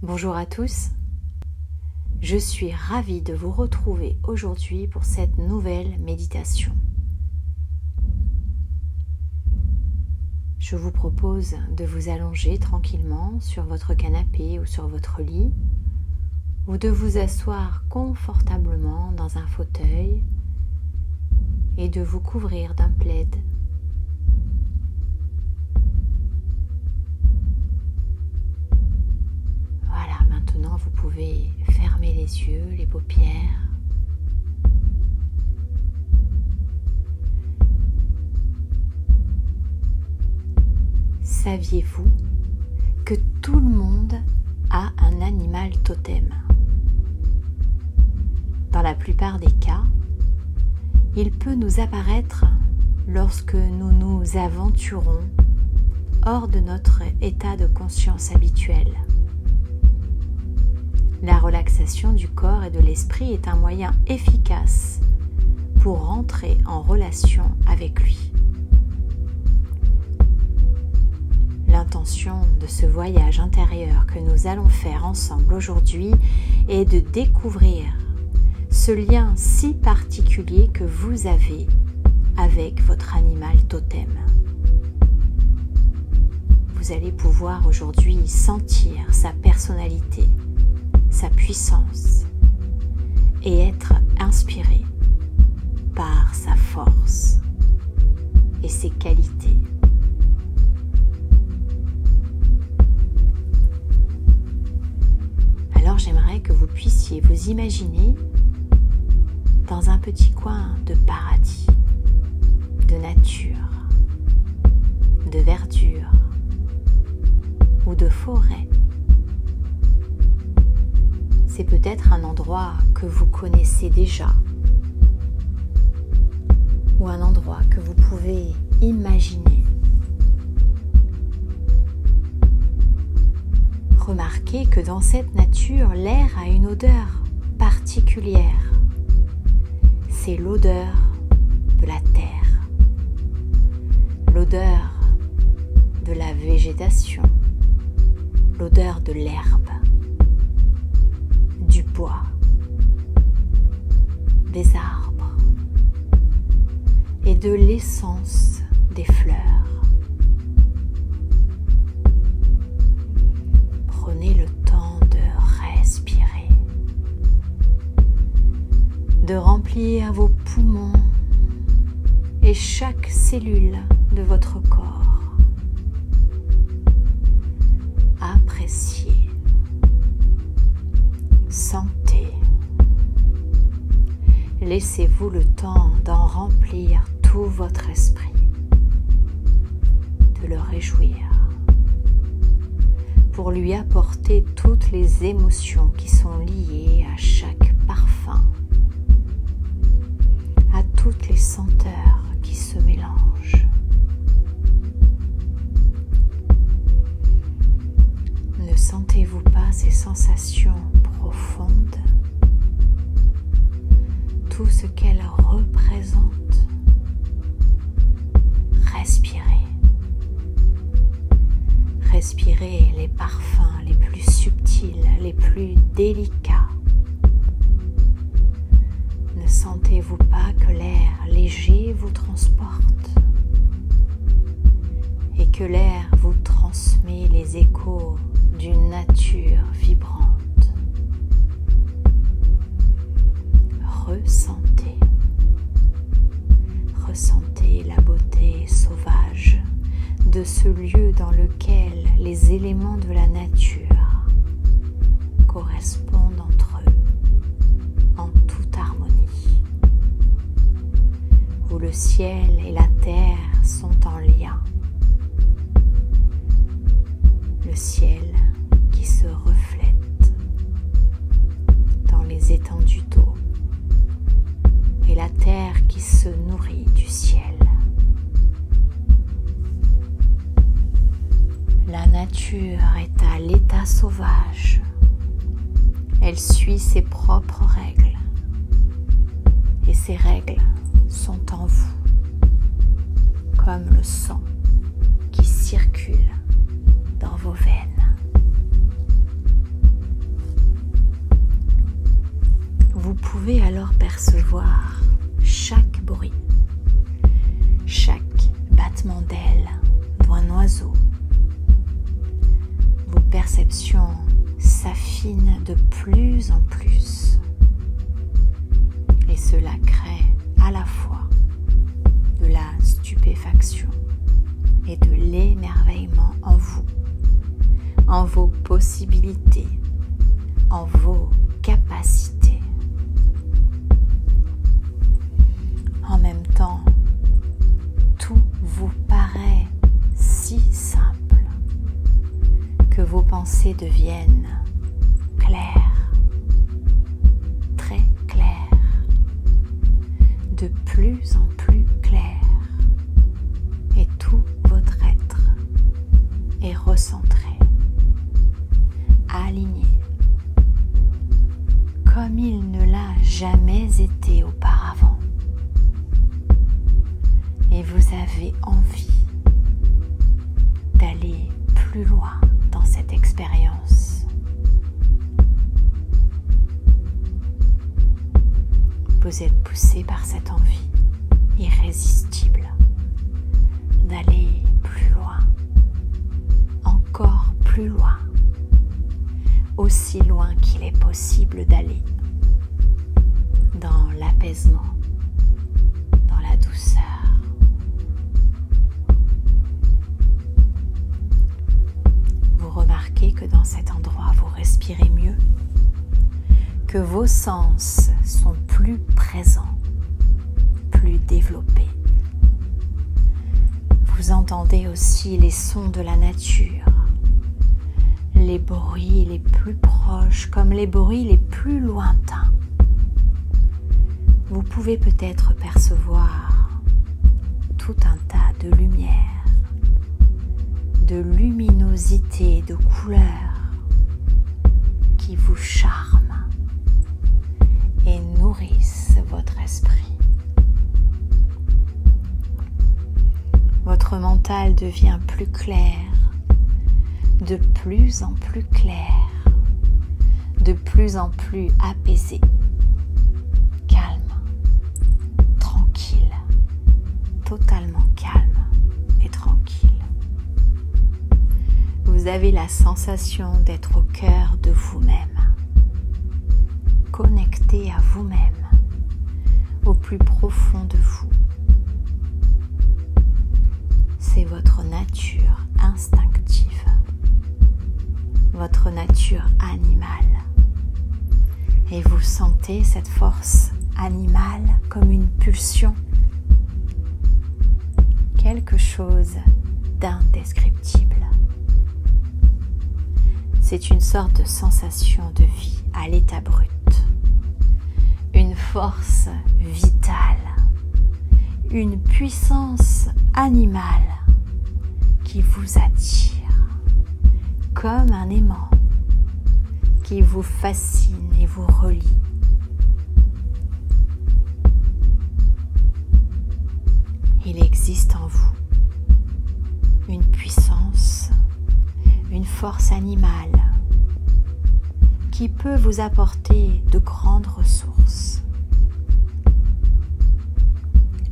Bonjour à tous, je suis ravie de vous retrouver aujourd'hui pour cette nouvelle méditation. Je vous propose de vous allonger tranquillement sur votre canapé ou sur votre lit ou de vous asseoir confortablement dans un fauteuil et de vous couvrir d'un plaid. Maintenant, vous pouvez fermer les yeux, les paupières. Saviez-vous que tout le monde a un animal totem? Dans la plupart des cas, il peut nous apparaître lorsque nous nous aventurons hors de notre état de conscience habituel. La relaxation du corps et de l'esprit est un moyen efficace pour rentrer en relation avec lui. L'intention de ce voyage intérieur que nous allons faire ensemble aujourd'hui est de découvrir ce lien si particulier que vous avez avec votre animal totem. Vous allez pouvoir aujourd'hui sentir sa personnalité, sa puissance et être inspiré par sa force et ses qualités. Alors j'aimerais que vous puissiez vous imaginer dans un petit coin de paradis, de nature, de verdure ou de forêt. C'est peut-être un endroit que vous connaissez déjà ou un endroit que vous pouvez imaginer. Remarquez que dans cette nature, l'air a une odeur particulière. C'est l'odeur de la terre, l'odeur de la végétation, l'odeur de l'herbe, du bois, des arbres et de l'essence des fleurs. Prenez le temps de respirer, de remplir vos poumons et chaque cellule de votre corps. Appréciez. Sentez. Laissez-vous le temps d'en remplir tout votre esprit, de le réjouir, pour lui apporter toutes les émotions qui sont liées à chaque parfum, à toutes les senteurs qui se mélangent. Ne sentez-vous pas ces sensations profondes, tout ce qu'elles représentent? Respirez. Respirez les parfums les plus subtils, les plus délicats. Ne sentez-vous pas que l'air léger vous transporte et que l'air vous transmet les échos d'une nature vibrante? Ressentez la beauté sauvage de ce lieu dans lequel les éléments de la nature correspondent entre eux en toute harmonie, où le ciel et la terre sont en lien. Le ciel qui se reflète dans les étendues d'eau et la terre qui se nourrit du ciel. La nature est à l'état sauvage. Elle suit ses propres règles et ces règles sont en vous, comme le sang qui circule dans vos veines. de plus en plus. Et cela crée à la fois de la stupéfaction et de l'émerveillement en vous, en vos possibilités, en vos capacités. En même temps, tout vous paraît si simple que vos pensées deviennent claires, très claires, de plus en plus claires, et tout votre être est recentré, aligné, comme il ne l'a jamais été auparavant. Et vous avez envie d'aller plus loin dans cette expérience. Vous êtes poussé par cette envie irrésistible d'aller plus loin, encore plus loin, aussi loin qu'il est possible d'aller, dans l'apaisement, dans la douceur. Vous remarquez que dans cet endroit, vous respirez mieux, que vos sens sont plus présents, plus développés. Vous entendez aussi les sons de la nature, les bruits les plus proches comme les bruits les plus lointains. Vous pouvez peut-être percevoir tout un tas de lumière, de luminosité, de couleurs qui vous charment et nourrissent votre esprit. Votre mental devient plus clair, de plus en plus clair, de plus en plus apaisé, calme, tranquille, totalement calme et tranquille. Vous avez la sensation d'être au cœur de vous-même, connecté à vous-même, au plus profond de vous. C'est votre nature instinctive, votre nature animale. Et vous sentez cette force animale comme une pulsion, quelque chose d'indescriptible. C'est une sorte de sensation de vie à l'état brut, une force vitale, une puissance animale qui vous attire comme un aimant, qui vous fascine et vous relie. Il existe en vous une puissance, une force animale qui peut vous apporter de grandes ressources.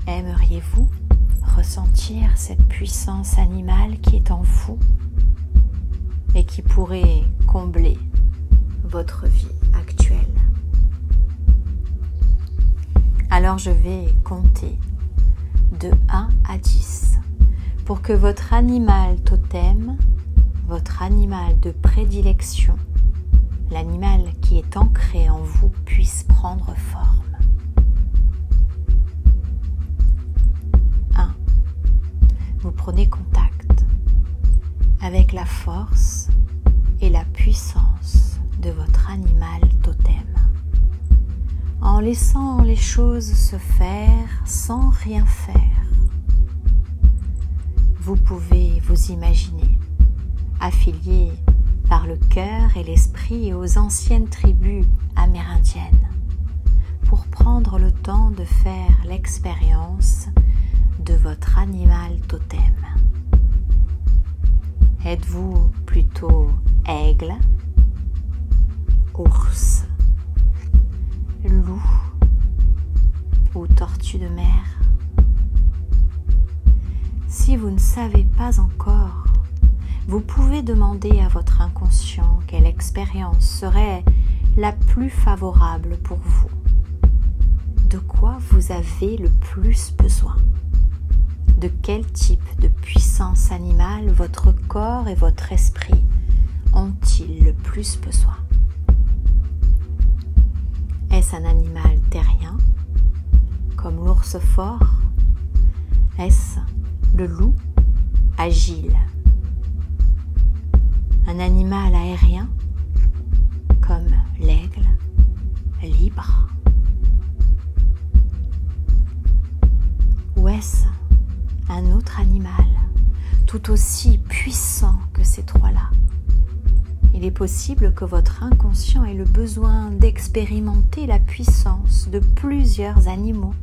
Aimeriez-vous ressentir cette puissance animale qui est en vous et qui pourrait combler votre vie actuelle? Alors je vais compter de 1 à 10 pour que votre animal totem, votre animal de prédilection, l'animal qui est ancré en vous puisse prendre forme. 1. Vous prenez contact avec la force et la puissance de votre animal totem, en laissant les choses se faire sans rien faire. Vous pouvez vous imaginer affilié par le cœur et l'esprit aux anciennes tribus amérindiennes pour prendre le temps de faire l'expérience de votre animal totem. Êtes-vous plutôt aigle, ours, loup ou tortue de mer? Si vous ne savez pas encore, vous pouvez demander à votre inconscient quelle expérience serait la plus favorable pour vous. De quoi vous avez le plus besoin? De quel type de puissance animale votre corps et votre esprit ont-ils le plus besoin? Est-ce un animal terrien, comme l'ours fort? Est-ce le loup, agile? Un animal aérien, comme l'aigle, libre? Ou est-ce un autre animal, tout aussi puissant que ces trois-là? Il est possible que votre inconscient ait le besoin d'expérimenter la puissance de plusieurs animaux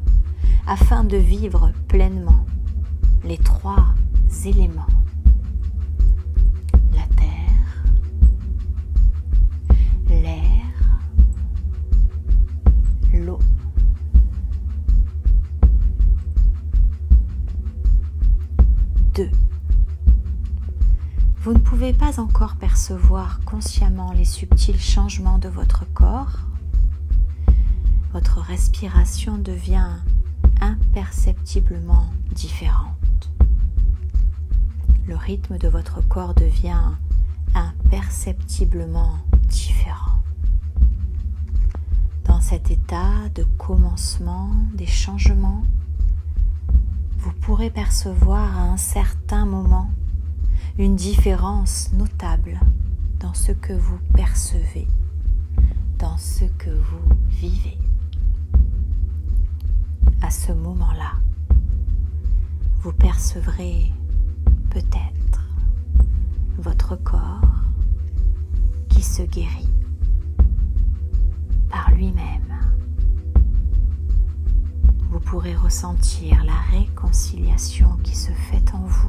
afin de vivre pleinement les trois éléments: la terre, l'air, l'eau. Vous ne pouvez pas encore percevoir consciemment les subtils changements de votre corps. Votre respiration devient imperceptiblement différente. Le rythme de votre corps devient imperceptiblement différent. Dans cet état de commencement des changements, vous pourrez percevoir à un certain moment une différence notable dans ce que vous percevez, dans ce que vous vivez. À ce moment-là, vous percevrez peut-être votre corps qui se guérit par lui-même. Vous pourrez ressentir la réconciliation qui se fait en vous,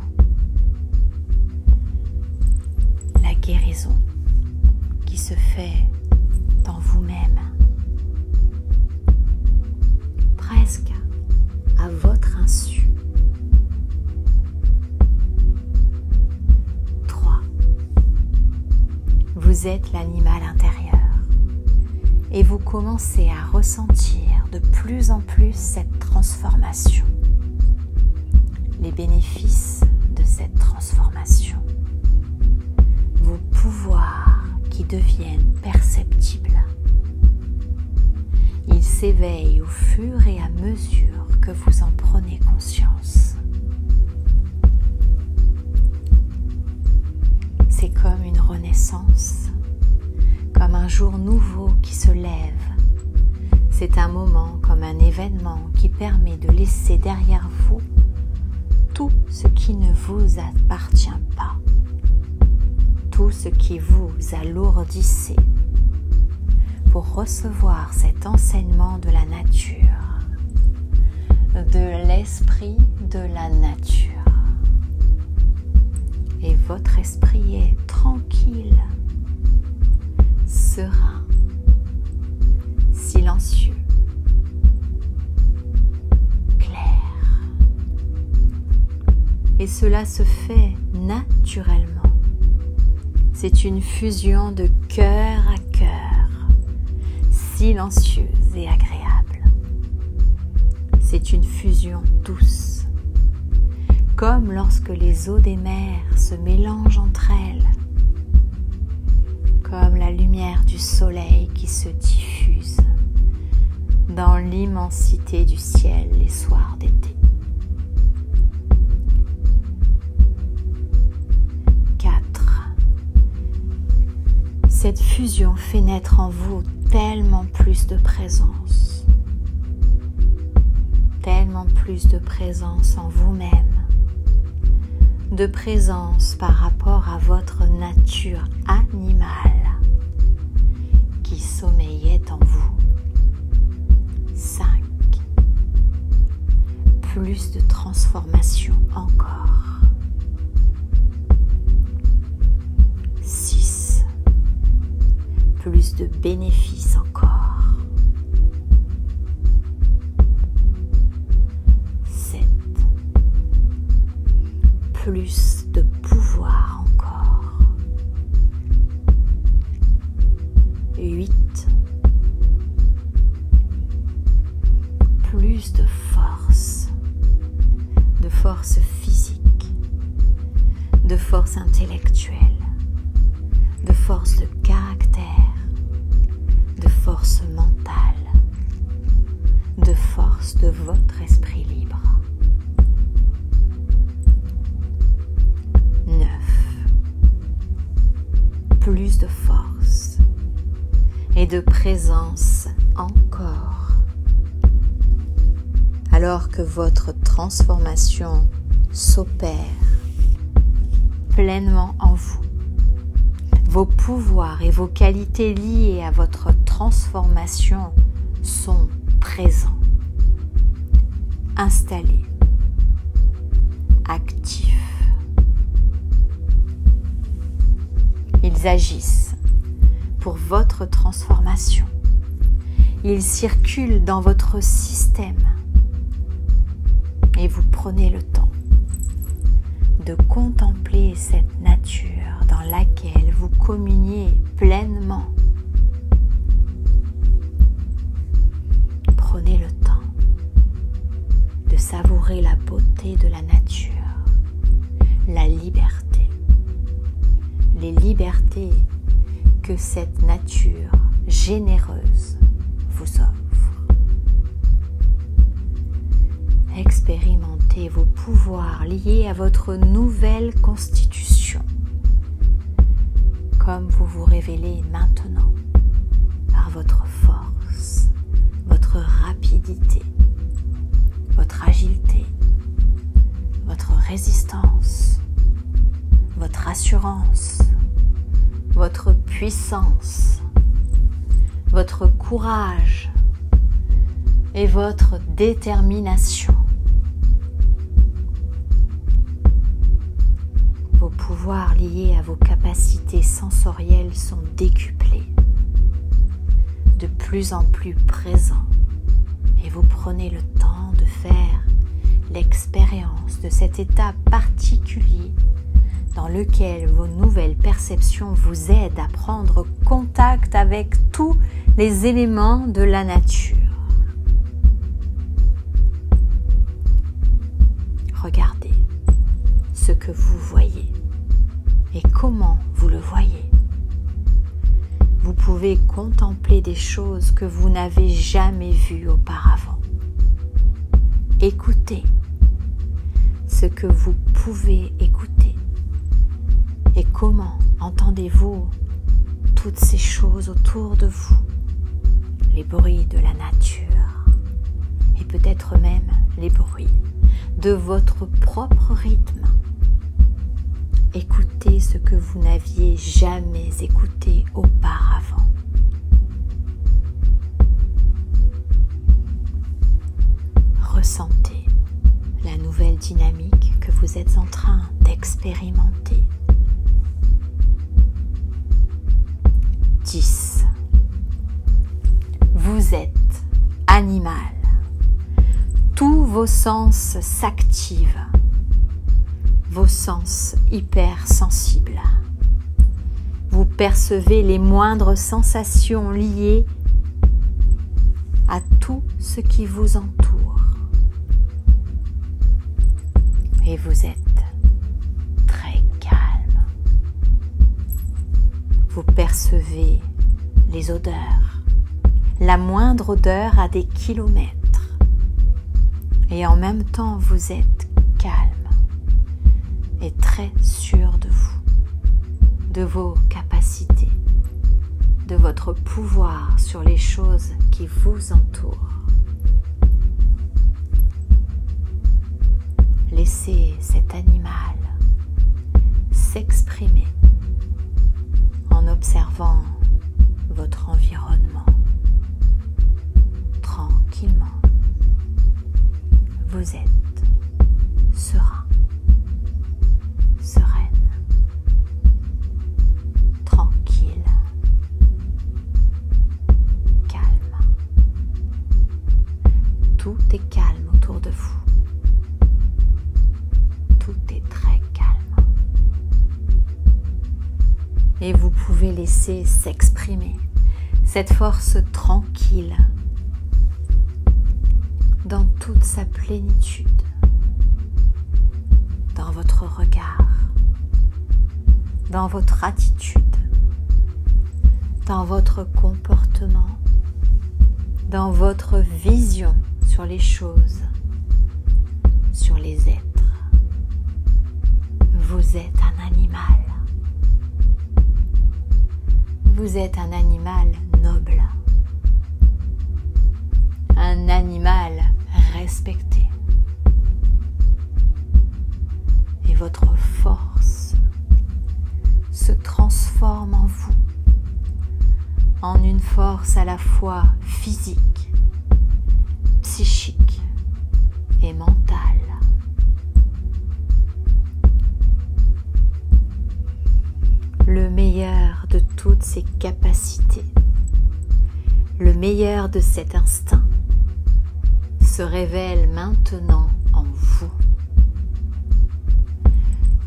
la guérison qui se fait en vous-même, presque à votre insu. 3. Vous êtes l'animal intérieur et vous commencez à ressentir de plus en plus cette transformation, les bénéfices de cette transformation, vos pouvoirs qui deviennent perceptibles. Ils s'éveillent au fur et à mesure que vous en prenez conscience. C'est comme une renaissance, comme un jour nouveau qui se lève. C'est un moment comme un événement qui permet de laisser derrière vous tout ce qui ne vous appartient pas, tout ce qui vous alourdissait, pour recevoir cet enseignement de la nature, de l'esprit de la nature. Et votre esprit est tranquille, serein, silencieux, clair. Et cela se fait naturellement. C'est une fusion de cœur à cœur, silencieuse et agréable. C'est une fusion douce, comme lorsque les eaux des mers se mélangent entre elles, comme la lumière du soleil qui se diffuse dans l'immensité du ciel les soirs d'été. 4. Cette fusion fait naître en vous tellement plus de présence, en vous-même, de présence par rapport à votre nature animale qui sommeillait en vous. 5. Plus de transformation encore. 6. Plus de bénéfices encore. 7. Plus de pouvoir encore. force intellectuelle, de force de caractère, de force mentale, de force de votre esprit libre. 9. Plus de force et de présence encore, alors que votre transformation s'opère pleinement en vous. Vos pouvoirs et vos qualités liées à votre transformation sont présents, installés, actifs. Ils agissent pour votre transformation. Ils circulent dans votre système et vous prenez le temps de contempler cette nature dans laquelle vous communiez pleinement. Prenez le temps de savourer la beauté de la nature, la liberté, les libertés que cette nature généreuse vous offre. Expérimentez vos pouvoirs liés à votre nouvelle constitution, comme vous vous révélez maintenant par votre force, votre rapidité, votre agilité, votre résistance, votre assurance, votre puissance, votre courage et votre détermination. Vos pouvoirs liés à vos capacités sensorielles sont décuplés, de plus en plus présents, et vous prenez le temps de faire l'expérience de cet état particulier dans lequel vos nouvelles perceptions vous aident à prendre contact avec tous les éléments de la nature. Regardez ce que vous voyez et comment vous le voyez. Vous pouvez contempler des choses que vous n'avez jamais vues auparavant. Écoutez ce que vous pouvez écouter. Et comment entendez-vous toutes ces choses autour de vous? Les bruits de la nature et peut-être même les bruits de votre propre rythme. Écoutez ce que vous n'aviez jamais écouté auparavant. Ressentez la nouvelle dynamique que vous êtes en train d'expérimenter. 10. Vous êtes animal. Tous vos sens s'activent. Vos sens hypersensibles. Vous percevez les moindres sensations liées à tout ce qui vous entoure. Et vous êtes très calme. Vous percevez les odeurs, la moindre odeur à des kilomètres. Et en même temps, vous êtes calme et très sûr de vous, de vos capacités, de votre pouvoir sur les choses qui vous entourent. Laissez cet animal s'exprimer en observant votre environnement tranquillement. Vous êtes serein, sereine, tranquille, calme. Tout est calme autour de vous. Tout est très calme. Et vous pouvez laisser s'exprimer cette force tranquille dans toute sa plénitude, dans votre regard, dans votre attitude, dans votre comportement, dans votre vision sur les choses, sur les êtres. Vous êtes un animal. Vous êtes un animal noble. Un animal respecté. Et votre force se transforme en vous, en une force à la fois physique, psychique et mentale. Le meilleur de toutes ces capacités, le meilleur de cet instinct se révèle maintenant en vous.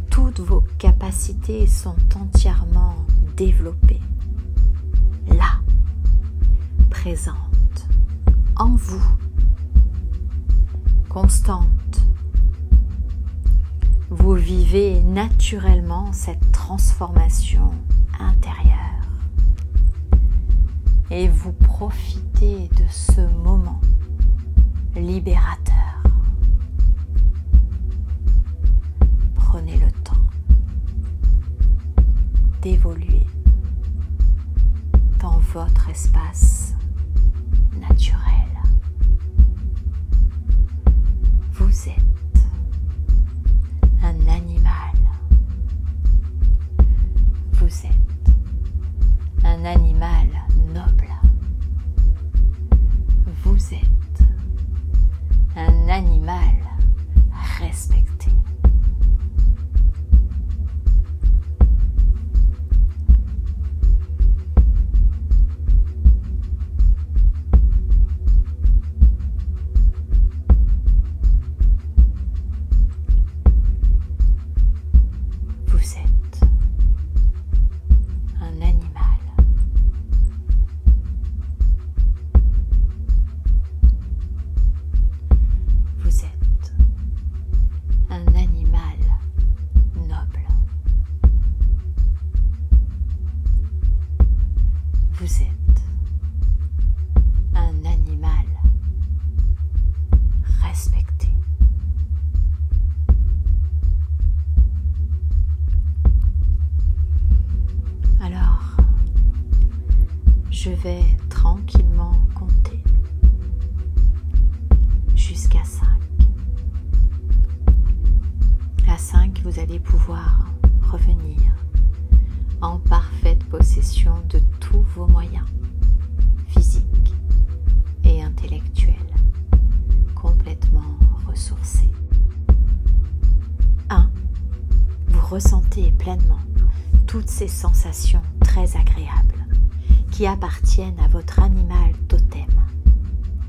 Toutes vos capacités sont entièrement développées, là, présentes, en vous, constantes. Vous vivez naturellement cette transformation intérieure et vous profitez de ce moment libérateur. Prenez le temps d'évoluer dans votre espace naturel. Vous êtes un animal. Vous êtes un animal noble. Vous êtes un animal respecté. Vous êtes un animal respecté. Alors, je vais tranquillement compter jusqu'à 5. À 5, vous allez pouvoir revenir en parfaite possession de tous vos moyens physiques et intellectuels, complètement ressourcés. 1. Vous ressentez pleinement toutes ces sensations très agréables qui appartiennent à votre animal totem,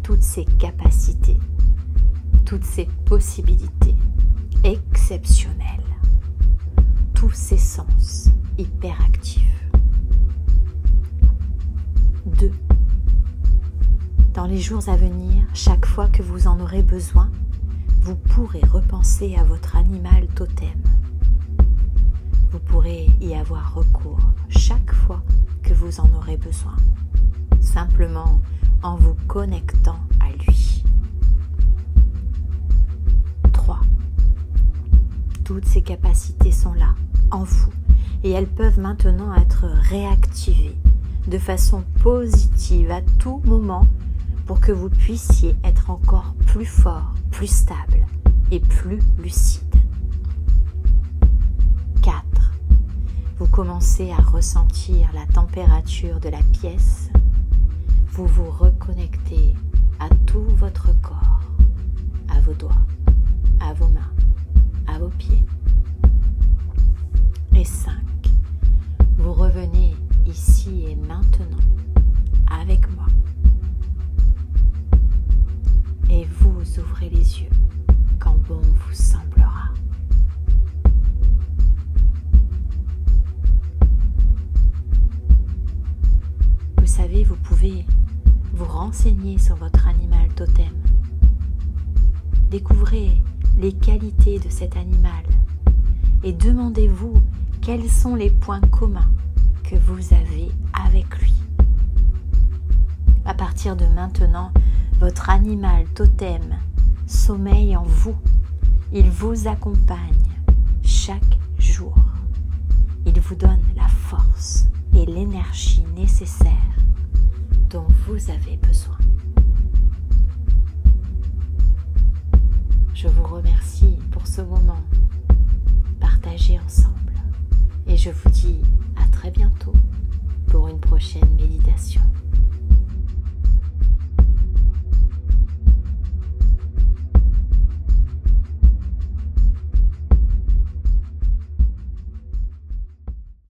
toutes ces capacités, toutes ces possibilités exceptionnelles, tous ces sens hyperactifs. 2. Dans les jours à venir, chaque fois que vous en aurez besoin, vous pourrez repenser à votre animal totem. Vous pourrez y avoir recours chaque fois que vous en aurez besoin, simplement en vous connectant à lui. 3. Toutes ces capacités sont là, en vous, et elles peuvent maintenant être réactivées de façon positive à tout moment pour que vous puissiez être encore plus fort, plus stable et plus lucide. 4. Vous commencez à ressentir la température de la pièce. Vous vous reconnectez à tout votre corps, à vos doigts, à vos mains, à vos pieds. Et 5. Vous revenez ici et maintenant avec moi. Et vous ouvrez les yeux quand bon vous semblera. Vous savez, vous pouvez vous renseigner sur votre animal totem. Découvrez les qualités de cet animal et demandez-vous quels sont les points communs que vous avez avec lui. À partir de maintenant, votre animal totem sommeille en vous. Il vous accompagne chaque jour. Il vous donne la force et l'énergie nécessaires dont vous avez besoin. Je vous remercie pour ce moment partagé ensemble et je vous dis à très bientôt pour une prochaine méditation.